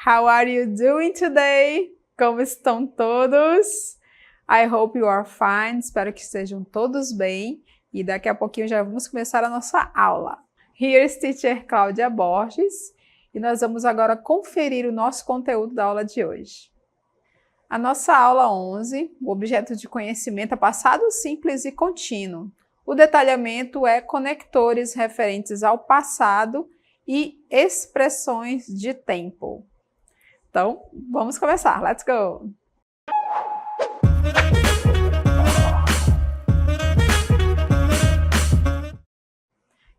How are you doing today? Como estão todos? I hope you are fine. Espero que estejam todos bem. E daqui a pouquinho já vamos começar a nossa aula. Here's Teacher Cláudia Borges. E nós vamos agora conferir o nosso conteúdo da aula de hoje. A nossa aula 11, o objeto de conhecimento é passado simples e contínuo. O detalhamento é conectores referentes ao passado e expressões de tempo. Então, vamos começar. Let's go!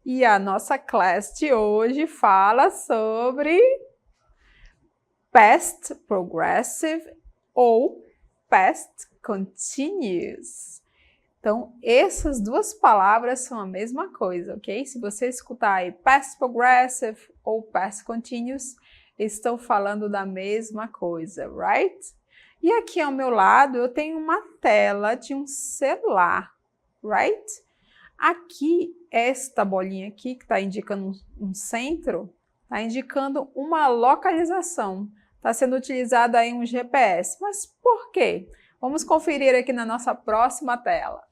E a nossa classe de hoje fala sobre Past Progressive ou Past Continuous. Então, essas duas palavras são a mesma coisa, ok? Se você escutar aí Past Progressive ou Past Continuous, estão falando da mesma coisa, right? E aqui ao meu lado eu tenho uma tela de um celular, right? Aqui, esta bolinha aqui, que está indicando um centro, está indicando uma localização. Está sendo utilizado aí um GPS. Mas por quê? Vamos conferir aqui na nossa próxima tela.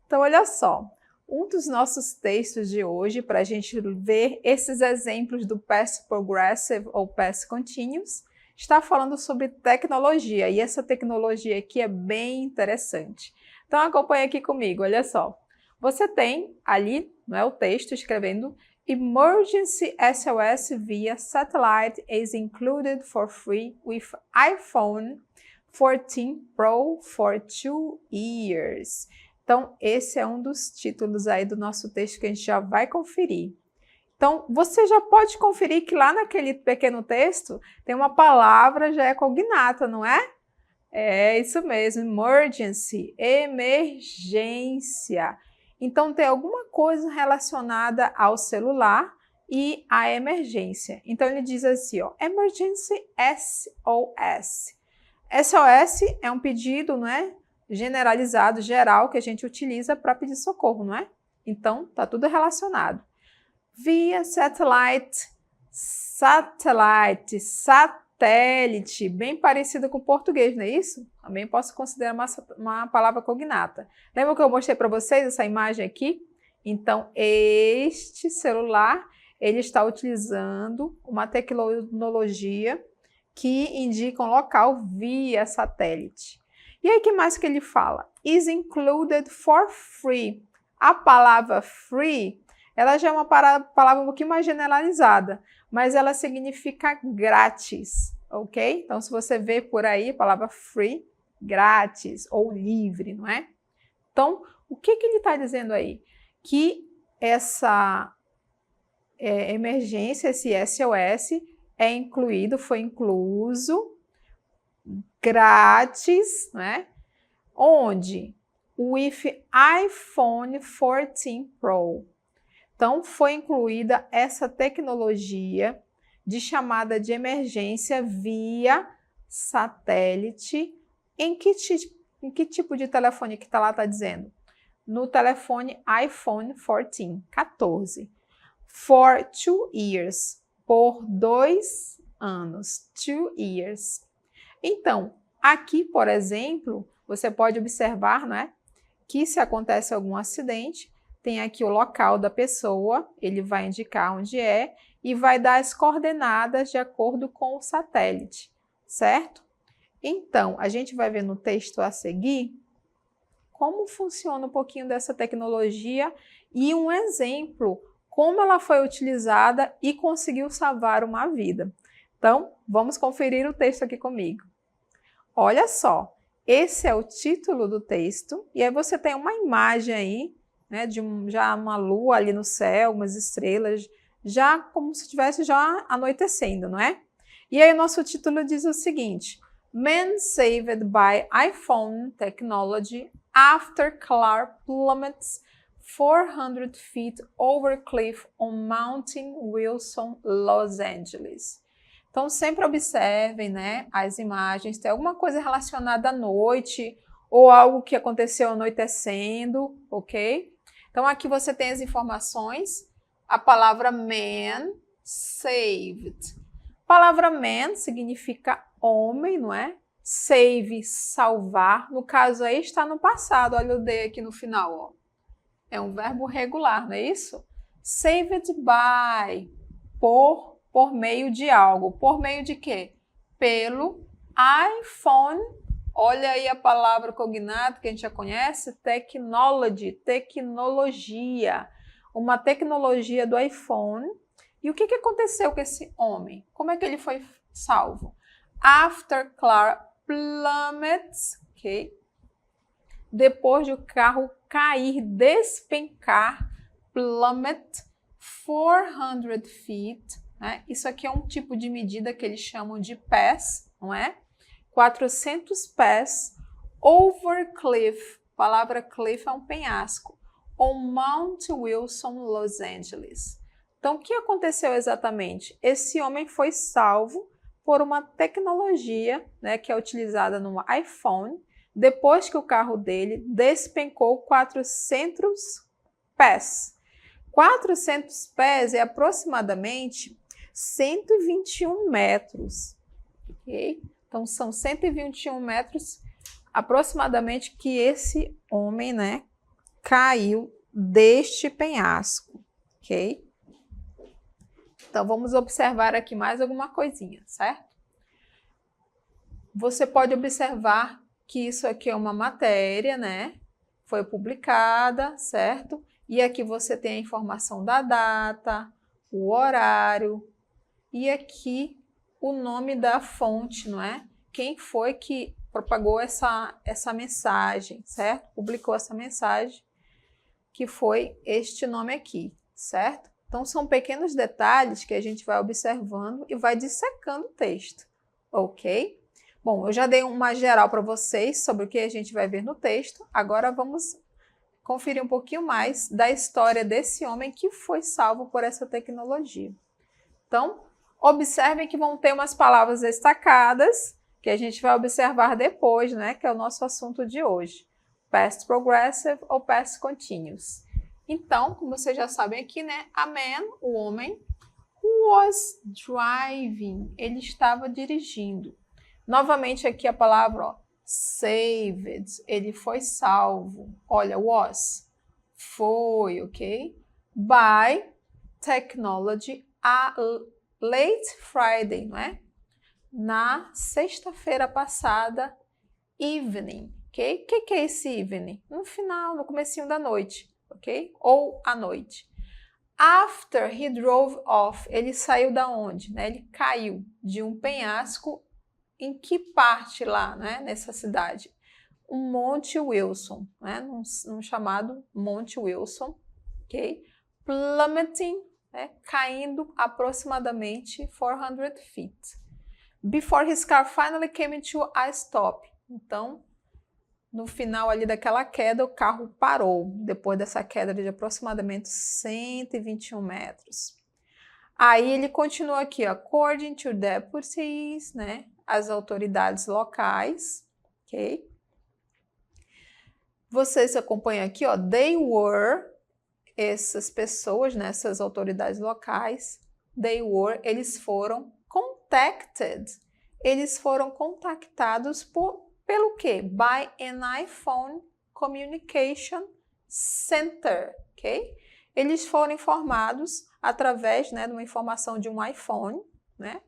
Então, olha só. Um dos nossos textos de hoje, para a gente ver esses exemplos do Past Progressive ou Past Continuous, está falando sobre tecnologia. E essa tecnologia aqui é bem interessante. Então, acompanhe aqui comigo, olha só. Você tem ali, não é, o texto escrevendo Emergency SOS via satellite is included for free with iPhone 14 Pro for 2 years. Então, esse é um dos títulos aí do nosso texto que a gente já vai conferir. Então, você já pode conferir que lá naquele pequeno texto tem uma palavra já é cognata, não é? É isso mesmo, emergency, emergência. Então, tem alguma coisa relacionada ao celular e à emergência. Então, ele diz assim, ó, emergency SOS. SOS é um pedido, não é? Generalizado, geral, que a gente utiliza para pedir socorro, não é? Então, tá tudo relacionado. Via satellite, satélite, bem parecido com o português, não é isso? Também posso considerar uma palavra cognata. Lembra que eu mostrei para vocês essa imagem aqui? Então, este celular, ele está utilizando uma tecnologia que indica um local via satélite. E aí, o que mais que ele fala? Is included for free. A palavra free, ela já é uma palavra um pouquinho mais generalizada, mas ela significa grátis, ok? Então, se você vê por aí a palavra free, grátis ou livre, não é? Então, o que ele está dizendo aí? Que essa emergência, esse SOS, é incluído, foi incluso, grátis, né? Onde? With iPhone 14 Pro. Então, foi incluída essa tecnologia de chamada de emergência via satélite. Em que tipo de telefone que lá está dizendo? No telefone iPhone 14. For 2 years. Por 2 anos. 2 years. Então, aqui, por exemplo, você pode observar, não é, que se acontece algum acidente, tem aqui o local da pessoa, ele vai indicar onde é e vai dar as coordenadas de acordo com o satélite, certo? Então, a gente vai ver no texto a seguir como funciona um pouquinho dessa tecnologia e um exemplo, como ela foi utilizada e conseguiu salvar uma vida. Então, vamos conferir o texto aqui comigo. Olha só, esse é o título do texto, e aí você tem uma imagem aí, né, de já uma lua ali no céu, umas estrelas, já como se estivesse já anoitecendo, não é? E aí o nosso título diz o seguinte, Man saved by iPhone technology after car plummets 400 feet over cliff on Mount Wilson, Los Angeles. Então, sempre observem, né, as imagens, tem alguma coisa relacionada à noite ou algo que aconteceu anoitecendo, ok? Então, aqui você tem as informações, a palavra man, saved. Palavra man significa homem, não é? Save, salvar. No caso aí está no passado. Olha o D aqui no final, ó. É um verbo regular, não é isso? Saved by, por meio de algo. Por meio de quê? Pelo iPhone. Olha aí a palavra cognata que a gente já conhece, technology, tecnologia. Uma tecnologia do iPhone. E o que aconteceu com esse homem? Como é que ele foi salvo? After car plummets, ok? Depois de o carro cair, despencar, plummet, 400 feet, né? Isso aqui é um tipo de medida que eles chamam de pés, não é? 400 pés, over cliff, a palavra cliff é um penhasco, on Mount Wilson, Los Angeles. Então, o que aconteceu exatamente? Esse homem foi salvo por uma tecnologia, né, que é utilizada no iPhone, depois que o carro dele despencou 400 pés. 400 pés é aproximadamente 121 metros, ok? Então, são 121 metros aproximadamente que esse homem, né, caiu deste penhasco, ok? Então, vamos observar aqui mais alguma coisinha, certo? Você pode observar que isso aqui é uma matéria, né? Foi publicada, certo? E aqui você tem a informação da data, o horário e aqui o nome da fonte, não é? Quem foi que propagou essa mensagem, certo? Publicou essa mensagem, que foi este nome aqui, certo? Então, são pequenos detalhes que a gente vai observando e vai dissecando o texto, ok? Bom, eu já dei uma geral para vocês sobre o que a gente vai ver no texto. Agora vamos conferir um pouquinho mais da história desse homem que foi salvo por essa tecnologia. Então, observem que vão ter umas palavras destacadas que a gente vai observar depois, né? Que é o nosso assunto de hoje. Past Progressive ou Past Continuous. Então, como vocês já sabem aqui, né? A man, o homem, was driving. Ele estava dirigindo. Novamente aqui a palavra, ó, saved. Ele foi salvo. Olha, was. Foi, ok? By technology, a late Friday, não é? Na sexta-feira passada, evening, ok? O que é esse evening? No final, no comecinho da noite, ok? Ou à noite. After he drove off, ele saiu da onde? Né? Ele caiu de um penhasco. Em que parte lá, né? Nessa cidade? Um Monte Wilson, né? Num chamado Monte Wilson, ok? Plummeting, né? Caindo aproximadamente 400 feet. Before his car finally came to a stop. Então, no final ali daquela queda, o carro parou, depois dessa queda de aproximadamente 121 metros. Aí ele continua aqui, ó, according to deputies, né, as autoridades locais, ok? Vocês acompanham aqui, ó, they were, essas pessoas, né, essas autoridades locais, they were, eles foram contacted. Eles foram contactados pelo quê? By an iPhone Communication Center, ok? Eles foram informados através, né, de uma informação de um iPhone, né?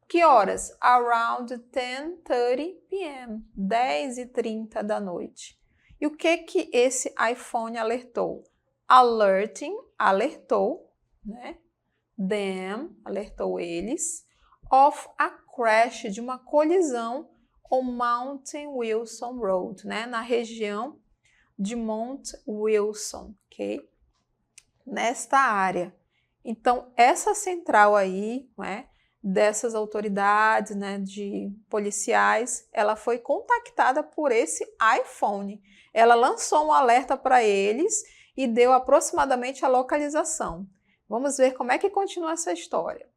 Que horas? Around 10:30 p.m., 10h30 da noite. E o que esse iPhone alertou? Alerting, alertou, né? Them, alertou eles, of a crash, de uma colisão on Mount Wilson Road, né? Na região de Mount Wilson, ok? Nesta área. Então, essa central aí, né, dessas autoridades, né, de policiais, ela foi contactada por esse iPhone. Ela lançou um alerta para eles e deu aproximadamente a localização. Vamos ver como é que continua essa história.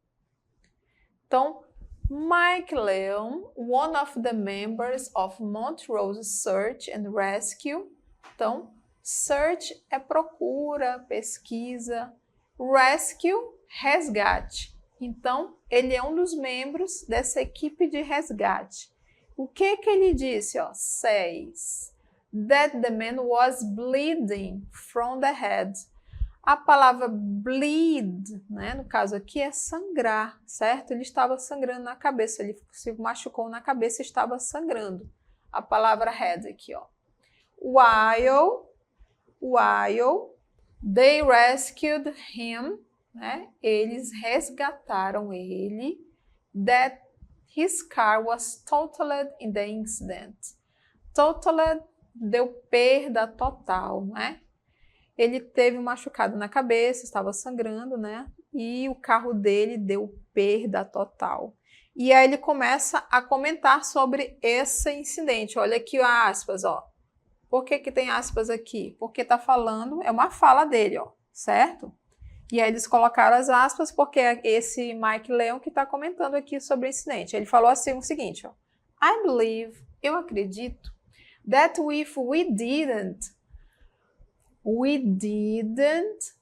Então, Mike Leon, one of the members of Montrose Search and Rescue. Então, search é procura, pesquisa. Rescue, resgate. Então, ele é um dos membros dessa equipe de resgate. O que ele disse? Ó, says that the man was bleeding from the head. A palavra bleed, né, no caso aqui, é sangrar, certo? Ele estava sangrando na cabeça, ele se machucou na cabeça e estava sangrando. A palavra head aqui, ó. While they rescued him, né? Eles resgataram ele. That his car was totaled in the incident. Totaled deu perda total, né? Ele teve um machucado na cabeça, estava sangrando, né? E o carro dele deu perda total. E aí ele começa a comentar sobre esse incidente. Olha aqui aspas, ó. Por que tem aspas aqui? Porque tá falando, é uma fala dele, ó, certo? E aí eles colocaram as aspas porque é esse Mike Leon que está comentando aqui sobre o incidente. Ele falou assim o seguinte, ó. I believe, eu acredito, that if we didn't,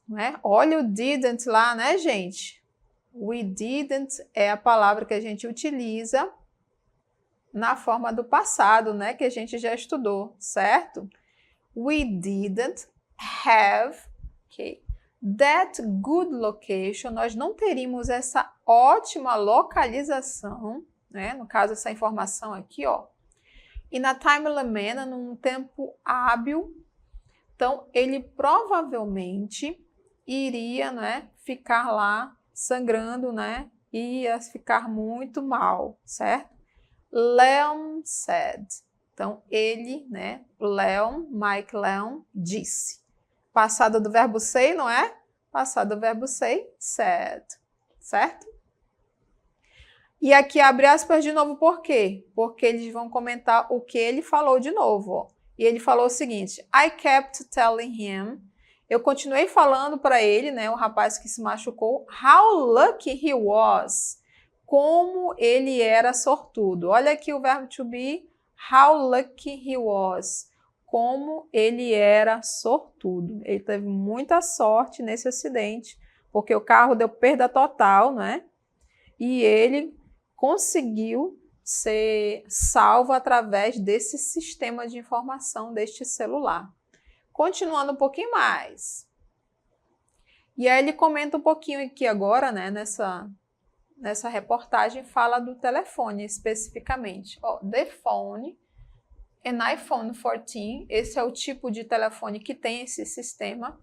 né? Olha o didn't lá, né, gente? We didn't é a palavra que a gente utiliza na forma do passado, né, que a gente já estudou, certo? We didn't have, okay, that good location, nós não teríamos essa ótima localização, né, no caso essa informação aqui, ó, e na timely manner, num tempo hábil, então ele provavelmente iria, né, ficar lá sangrando, né, ia ficar muito mal, certo? Leon said. Então, ele, né, Leon, Mike Leon, disse. Passado do verbo say, não é? Passado do verbo say, said. Certo? E aqui abre aspas de novo, por quê? Porque eles vão comentar o que ele falou de novo, ó. E ele falou o seguinte, I kept telling him, eu continuei falando para ele, né, o rapaz que se machucou, how lucky he was, como ele era sortudo. Olha aqui o verbo to be, how lucky he was, como ele era sortudo. Ele teve muita sorte nesse acidente, porque o carro deu perda total, né? E ele conseguiu ser salvo através desse sistema de informação deste celular. Continuando um pouquinho mais. E aí ele comenta um pouquinho aqui agora, né, nessa reportagem, fala do telefone especificamente. Ó, the phone, an iPhone 14, esse é o tipo de telefone que tem esse sistema.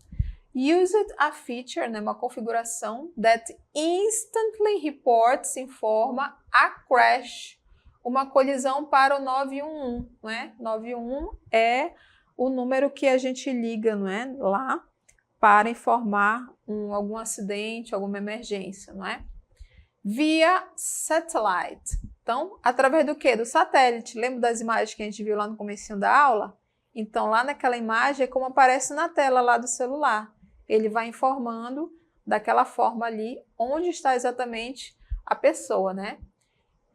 Used a feature, né, uma configuração that instantly reports, informa a crash, uma colisão para o 911, né? 911 é o número que a gente liga, não é, lá para informar algum acidente, alguma emergência, não é? Via satellite. Então, através do quê? Do satélite. Lembra das imagens que a gente viu lá no comecinho da aula? Então, lá naquela imagem é como aparece na tela lá do celular. Ele vai informando daquela forma ali onde está exatamente a pessoa, né?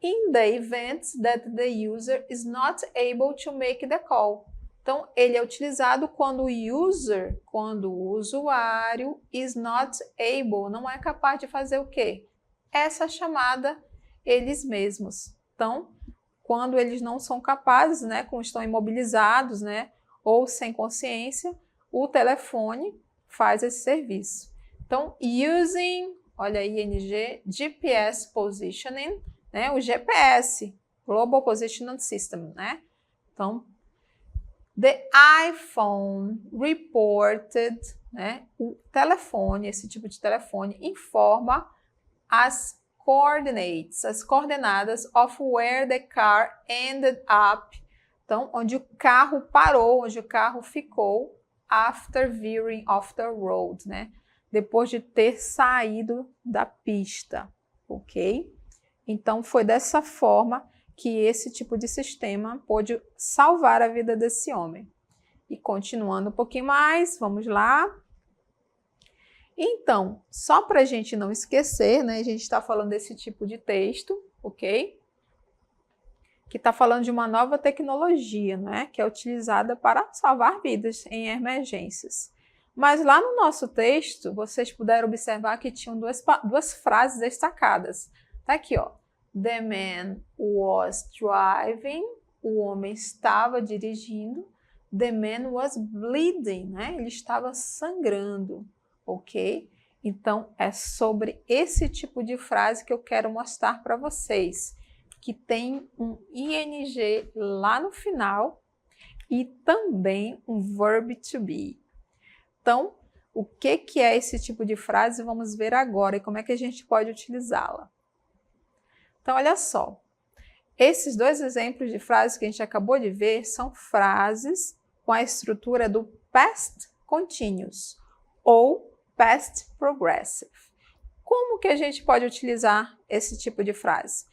In the event that the user is not able to make the call. Então, ele é utilizado quando o usuário is not able, não é capaz de fazer o quê? Essa chamada eles mesmos. Então, quando eles não são capazes, né, quando estão imobilizados, né, ou sem consciência, o telefone faz esse serviço. Então, using, olha aí, ING, GPS Positioning, né, o GPS, Global Positioning System, né? Então, the iPhone reported, né, o telefone, esse tipo de telefone, informa as coordinates, as coordenadas of where the car ended up, então, onde o carro parou, onde o carro ficou, after veering off the road, né? Depois de ter saído da pista, ok? Então, foi dessa forma que esse tipo de sistema pôde salvar a vida desse homem. E continuando um pouquinho mais, vamos lá. Então, só para a gente não esquecer, né? A gente está falando desse tipo de texto, ok? Que está falando de uma nova tecnologia, né? Que é utilizada para salvar vidas em emergências. Mas lá no nosso texto, vocês puderam observar que tinham duas frases destacadas. Tá aqui, ó. The man was driving. O homem estava dirigindo. The man was bleeding, né? Ele estava sangrando, ok? Então, é sobre esse tipo de frase que eu quero mostrar para vocês, que tem um ing lá no final e também um verb to be. Então, o que é esse tipo de frase? Vamos ver agora e como é que a gente pode utilizá-la. Então, olha só. Esses dois exemplos de frases que a gente acabou de ver são frases com a estrutura do past continuous ou past progressive. Como que a gente pode utilizar esse tipo de frase?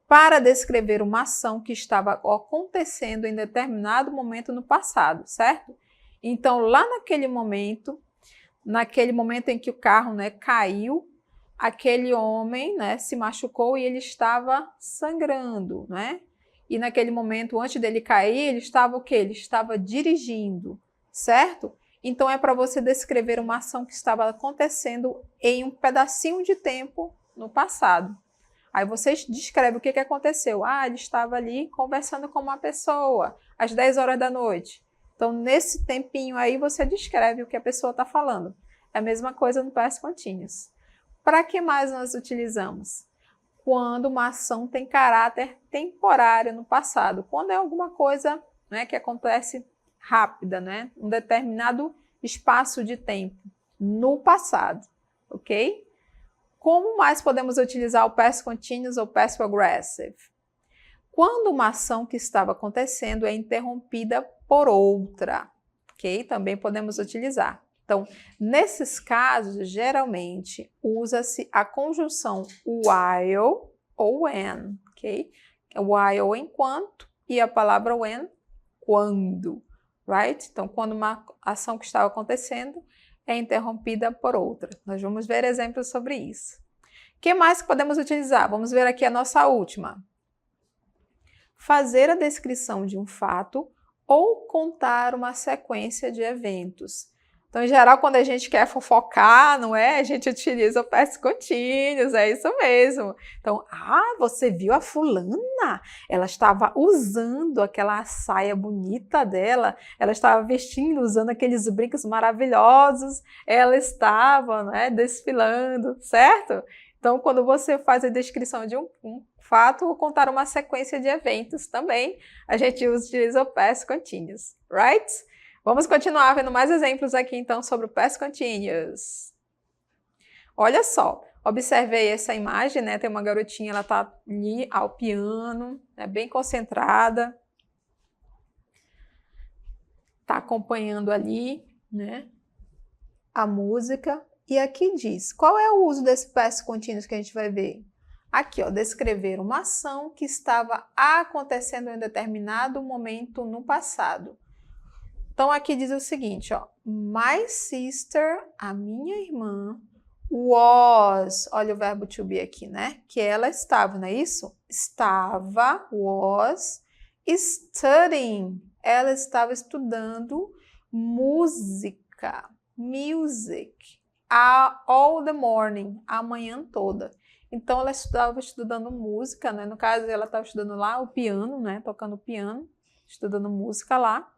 Para descrever uma ação que estava acontecendo em determinado momento no passado, certo? Então, lá naquele momento em que o carro, né, caiu, aquele homem, né, se machucou e ele estava sangrando, né? E naquele momento, antes dele cair, ele estava o quê? Ele estava dirigindo, certo? Então, é para você descrever uma ação que estava acontecendo em um pedacinho de tempo no passado. Aí você descreve o que aconteceu. Ah, ele estava ali conversando com uma pessoa às 10 horas da noite. Então, nesse tempinho aí, você descreve o que a pessoa está falando. É a mesma coisa no past continuous. Para que mais nós utilizamos? Quando uma ação tem caráter temporário no passado. Quando é alguma coisa, né, que acontece rápida, né, um determinado espaço de tempo no passado, ok? Como mais podemos utilizar o past continuous ou past progressive? Quando uma ação que estava acontecendo é interrompida por outra, ok? Também podemos utilizar. Então, nesses casos, geralmente, usa-se a conjunção while ou when, ok? While enquanto e a palavra when, quando, right? Então, quando uma ação que estava acontecendo é interrompida por outra. Nós vamos ver exemplos sobre isso. O que mais podemos utilizar? Vamos ver aqui a nossa última. Fazer a descrição de um fato ou contar uma sequência de eventos. Então, em geral, quando a gente quer fofocar, não é? A gente utiliza o past continuous, é isso mesmo. Então, você viu a fulana? Ela estava usando aquela saia bonita dela, ela estava vestindo, usando aqueles brincos maravilhosos, ela estava, né, desfilando, certo? Então, quando você faz a descrição de um fato ou contar uma sequência de eventos também, a gente utiliza o past continuous, right? Vamos continuar vendo mais exemplos aqui, então, sobre o past continuous. Olha só, observei essa imagem, né? Tem uma garotinha, ela tá ali ao piano, né? Bem concentrada. Tá acompanhando ali, né? A música. E aqui diz, qual é o uso desse past continuous que a gente vai ver? Aqui, ó, descrever uma ação que estava acontecendo em determinado momento no passado. Então, aqui diz o seguinte, ó, my sister, a minha irmã, was, olha o verbo to be aqui, né? Que ela estava, não é isso? Estava, was, studying. Ela estava estudando música, music, all the morning, a manhã toda. Então, ela estava estudando música, né? No caso, ela estava estudando lá o piano, né? Tocando piano, estudando música lá.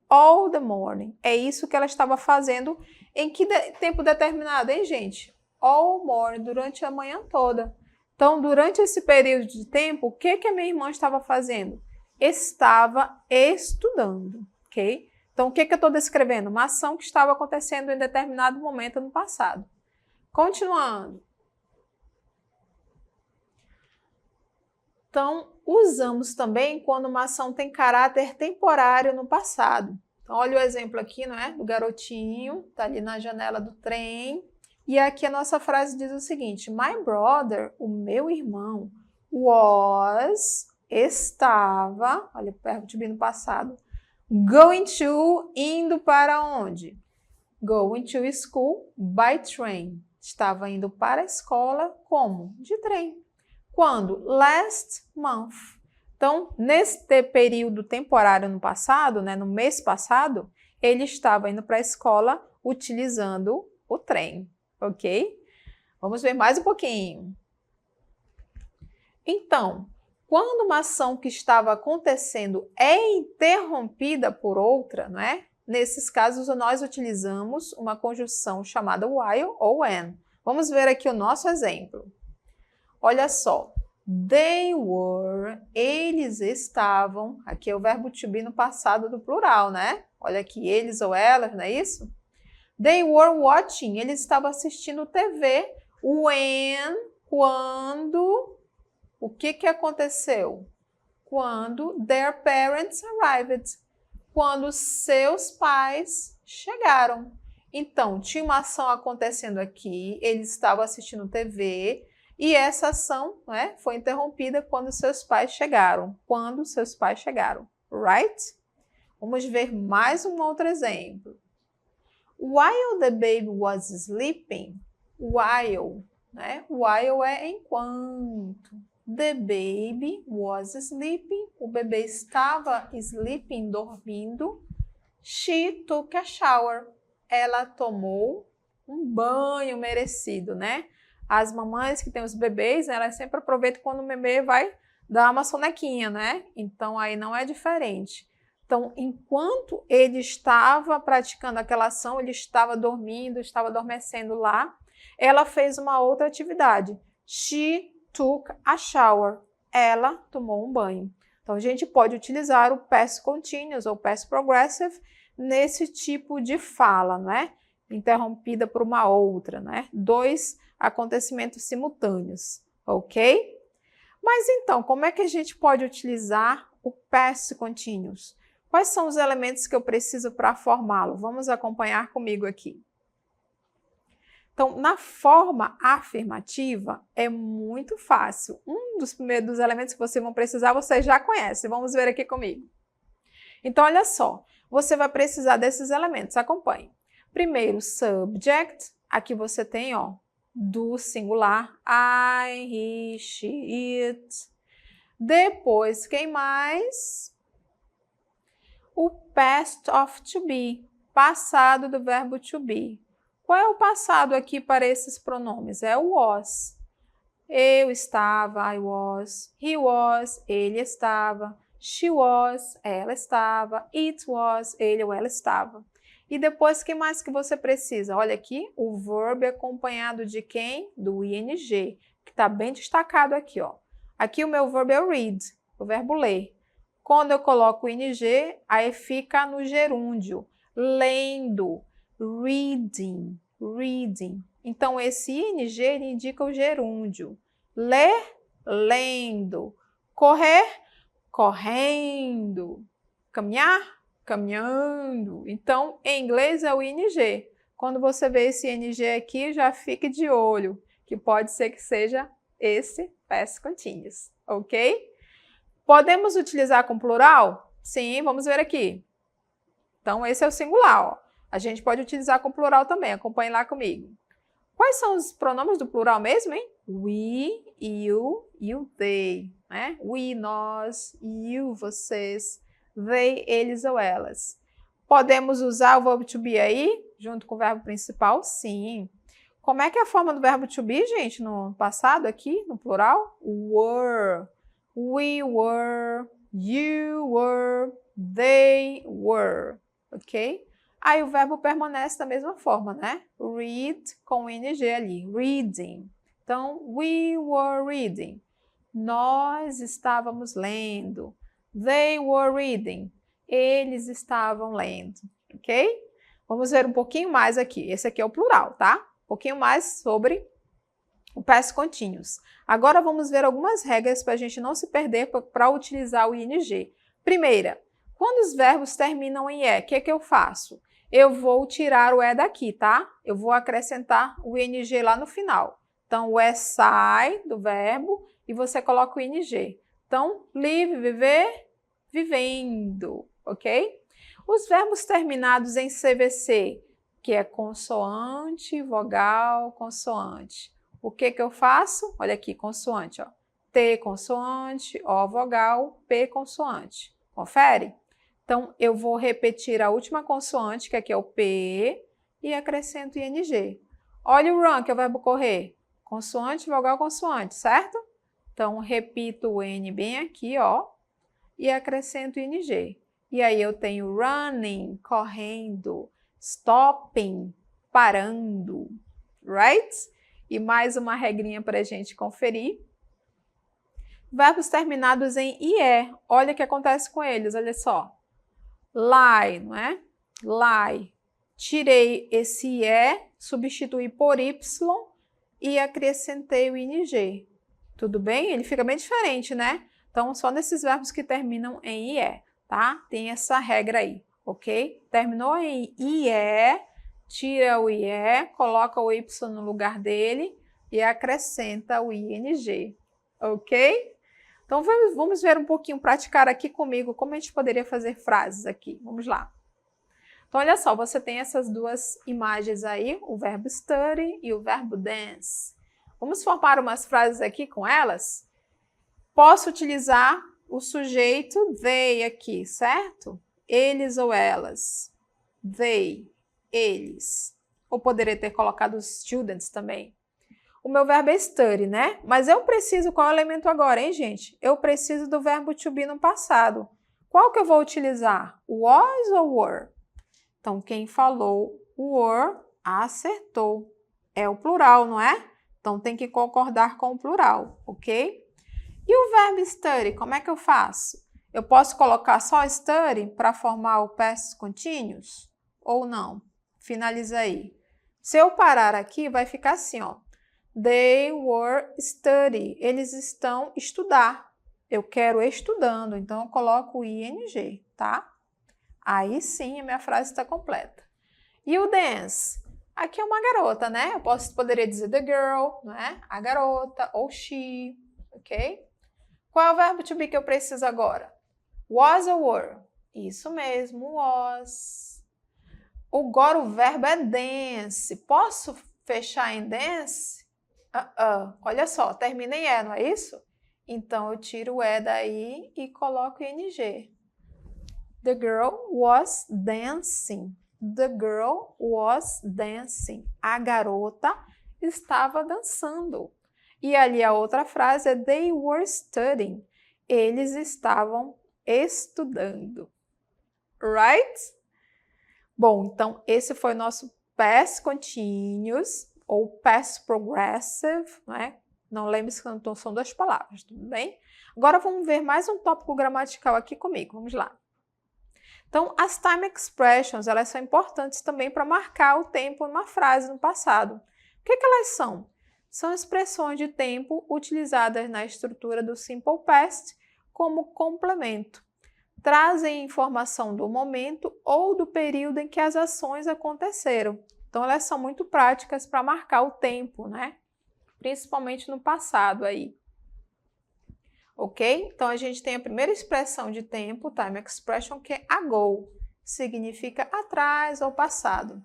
All the morning. É isso que ela estava fazendo em que tempo determinado, hein, gente? All morning, durante a manhã toda. Então, durante esse período de tempo, o que a minha irmã estava fazendo? Estava estudando, ok? Então, o que eu estou descrevendo? Uma ação que estava acontecendo em determinado momento no passado. Continuando. Então, usamos também quando uma ação tem caráter temporário no passado. Então, olha o exemplo aqui, não é? Do garotinho, tá ali na janela do trem. E aqui a nossa frase diz o seguinte, my brother, o meu irmão, was, estava, olha o verbo to be no passado, going to, indo para onde? Going to school by train. Estava indo para a escola como? De trem. Quando? Last month. Então, neste período temporário no passado, né, no mês passado, ele estava indo para a escola utilizando o trem, ok? Vamos ver mais um pouquinho. Então, quando uma ação que estava acontecendo é interrompida por outra, né? Nesses casos, nós utilizamos uma conjunção chamada while ou when. Vamos ver aqui o nosso exemplo. Olha só. They were, eles estavam, aqui é o verbo to be no passado do plural, né? Olha aqui, eles ou elas, não é isso? They were watching, eles estavam assistindo TV. When, quando, o que aconteceu? Quando their parents arrived, quando seus pais chegaram. Então, tinha uma ação acontecendo aqui, eles estavam assistindo TV, e essa ação, né, foi interrompida quando seus pais chegaram. Quando seus pais chegaram, right? Vamos ver mais um outro exemplo. While the baby was sleeping, while, né? While é enquanto. The baby was sleeping, o bebê estava sleeping, dormindo. She took a shower, ela tomou um banho merecido, né? As mamães que têm os bebês, elas sempre aproveitam quando o bebê vai dar uma sonequinha, né? Então, aí não é diferente. Então, enquanto ele estava praticando aquela ação, ele estava dormindo, estava adormecendo lá, ela fez uma outra atividade. She took a shower. Ela tomou um banho. Então, a gente pode utilizar o past continuous ou past progressive nesse tipo de fala, né? Interrompida por uma outra, né? Dois acontecimentos simultâneos, ok? Mas então, como é que a gente pode utilizar o past continuous? Quais são os elementos que eu preciso para formá-lo? Vamos acompanhar comigo aqui. Então, na forma afirmativa, é muito fácil. Um dos primeiros elementos que vocês vão precisar, vocês já conhecem. Vamos ver aqui comigo. Então, olha só. Você vai precisar desses elementos. Acompanhe. Primeiro, subject. Aqui você tem, ó, do singular. I, he, she, it. Depois, quem mais? O past of to be. Passado do verbo to be. Qual é o passado aqui para esses pronomes? É o was. Eu estava, I was. He was, ele estava. She was, ela estava. It was, ele ou ela estava. E depois, o que mais que você precisa? Olha aqui, o verbo acompanhado de quem? Do ing, que está bem destacado aqui, ó. Aqui o meu verbo é read, o verbo ler. Quando eu coloco o ing, aí fica no gerúndio. Lendo, reading, reading. Então, esse ing ele indica o gerúndio. Ler, lendo. Correr, correndo. Caminhar, caminhando. Então, em inglês é o ing. Quando você vê esse ing aqui, já fique de olho, que pode ser que seja esse past continuous, ok? Podemos utilizar com plural? Sim, vamos ver aqui. Então, esse é o singular, ó. A gente pode utilizar com plural também, acompanhe lá comigo. Quais são os pronomes do plural mesmo, hein? We, you e o they, né? We, nós, you, vocês, they, eles ou elas. Podemos usar o verbo to be aí, junto com o verbo principal? Sim. Como é que é a forma do verbo to be, gente, no passado aqui, no plural? Were, we were, you were, they were, ok? Aí o verbo permanece da mesma forma, né? Read com ing ali, reading. Então, we were reading. Nós estávamos lendo. They were reading. Eles estavam lendo, ok? Vamos ver um pouquinho mais aqui. Esse aqui é o plural, tá? Um pouquinho mais sobre o past continuous. Agora vamos ver algumas regras para a gente não se perder para utilizar o ing. Primeira, quando os verbos terminam em e, o que eu faço? Eu vou tirar o e daqui, tá? Eu vou acrescentar o ing lá no final. Então, o e sai do verbo e você coloca o ing. Então, live, viver, vivendo, ok? Os verbos terminados em CVC, que é consoante, vogal, consoante. O que eu faço? Olha aqui, consoante, ó. T consoante, O vogal, P consoante. Confere? Então, eu vou repetir a última consoante, que aqui é o P, e acrescento ing. Olha o run, que é o verbo correr. Consoante, vogal, consoante, certo? Então, repito o N bem aqui, ó, e acrescento ing. E aí eu tenho running, correndo, stopping, parando, right? E mais uma regrinha para a gente conferir. Verbos terminados em IE, olha o que acontece com eles, olha só. Lie, não é? Lie. Tirei esse IE, substituí por Y e acrescentei o ing. Tudo bem? Ele fica bem diferente, né? Então, só nesses verbos que terminam em IE, tá? Tem essa regra aí, ok? Terminou em IE, tira o IE, coloca o Y no lugar dele e acrescenta o ing, ok? Então, vamos ver um pouquinho, praticar aqui comigo como a gente poderia fazer frases aqui. Vamos lá. Então, olha só, você tem essas duas imagens aí, o verbo study e o verbo dance. Vamos formar umas frases aqui com elas? Posso utilizar o sujeito they aqui, certo? Eles ou elas. They, eles. Ou poderia ter colocado os students também. O meu verbo é study, né? Mas eu preciso, qual é o elemento agora, hein, gente? Eu preciso do verbo to be no passado. Qual que eu vou utilizar? Was ou were? Então, quem falou were, acertou. É o plural, não é? Então, tem que concordar com o plural, ok? E o verbo study, como é que eu faço? Eu posso colocar só study para formar o past continuous? Ou não? Finaliza aí. Se eu parar aqui, vai ficar assim, ó. They were study. Eles estão estudar. Eu quero estudando, então eu coloco o ing, tá? Aí sim a minha frase está completa. E o dance? Aqui é uma garota, né? Eu poderia dizer the girl, né? A garota, ou she, ok? Qual é o verbo to be que eu preciso agora? Was ou were? Isso mesmo, was. Agora o verbo é dance. Posso fechar em dance? Olha só, termina em E, não é isso? Então, eu tiro o E daí e coloco ing. The girl was dancing. The girl was dancing. A garota estava dançando. E ali a outra frase é they were studying. Eles estavam estudando. Right? Bom, então esse foi o nosso past continuous ou past progressive, né? Não lembre-se que são duas palavras, tudo bem? Agora vamos ver mais um tópico gramatical aqui comigo. Vamos lá. Então, as time expressions, elas são importantes também para marcar o tempo em uma frase no passado. O que elas são? São expressões de tempo utilizadas na estrutura do simple past como complemento. Trazem informação do momento ou do período em que as ações aconteceram. Então, elas são muito práticas para marcar o tempo, né? Principalmente no passado aí. Ok? Então, a gente tem a primeira expressão de tempo, time expression, que é ago. Significa atrás ou passado.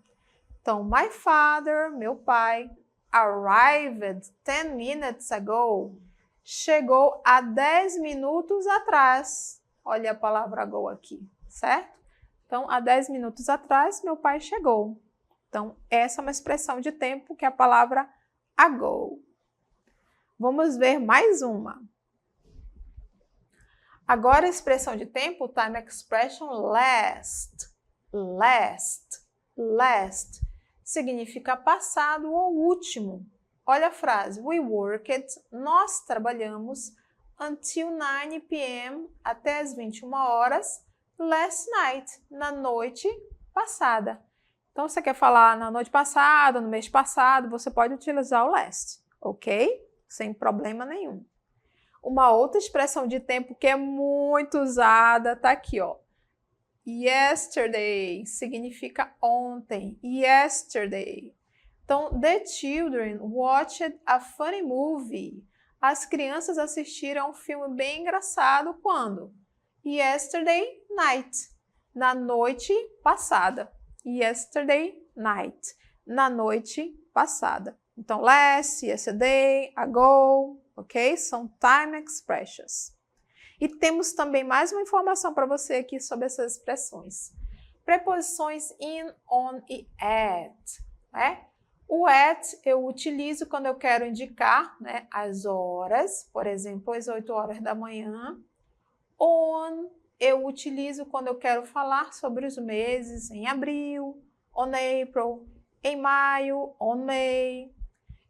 Então, my father, meu pai, arrived 10 minutes ago. Chegou há 10 minutos atrás. Olha a palavra ago aqui, certo? Então, há 10 minutos atrás, meu pai chegou. Então, essa é uma expressão de tempo que é a palavra ago. Vamos ver mais uma. Agora, a expressão de tempo, time expression last. Last. Last. Significa passado ou último. Olha a frase. We worked, nós trabalhamos, until 9 p.m., até as 21 horas, last night, na noite passada. Então, você quer falar na noite passada, no mês passado, você pode utilizar o last, ok? Sem problema nenhum. Uma outra expressão de tempo que é muito usada, tá aqui, ó. Yesterday significa ontem. Yesterday. Então, the children watched a funny movie. As crianças assistiram a um filme bem engraçado quando? Yesterday night. Na noite passada. Yesterday night. Na noite passada. Então, last, yesterday, ago, ok? São time expressions. E temos também mais uma informação para você aqui sobre essas expressões. preposições in, on e at, né? O at eu utilizo quando eu quero indicar, né, as horas, por exemplo, às 8 horas da manhã. On eu utilizo quando eu quero falar sobre os meses, em abril, on April, em maio, on May.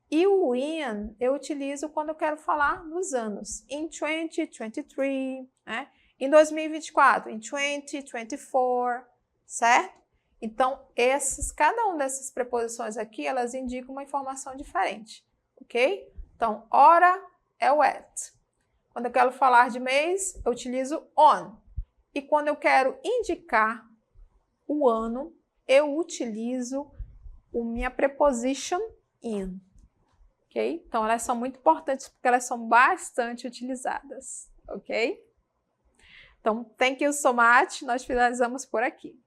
E o in eu utilizo quando eu quero falar dos anos, em 2023, né? Em 2024, em 2024, certo? Então, cada uma dessas preposições aqui, elas indicam uma informação diferente, ok? Então, hora é o at. Quando eu quero falar de mês, eu utilizo on. E quando eu quero indicar o ano, eu utilizo a minha preposition in. Ok? Então, elas são muito importantes porque elas são bastante utilizadas. Ok? Então, thank you so much. Nós finalizamos por aqui.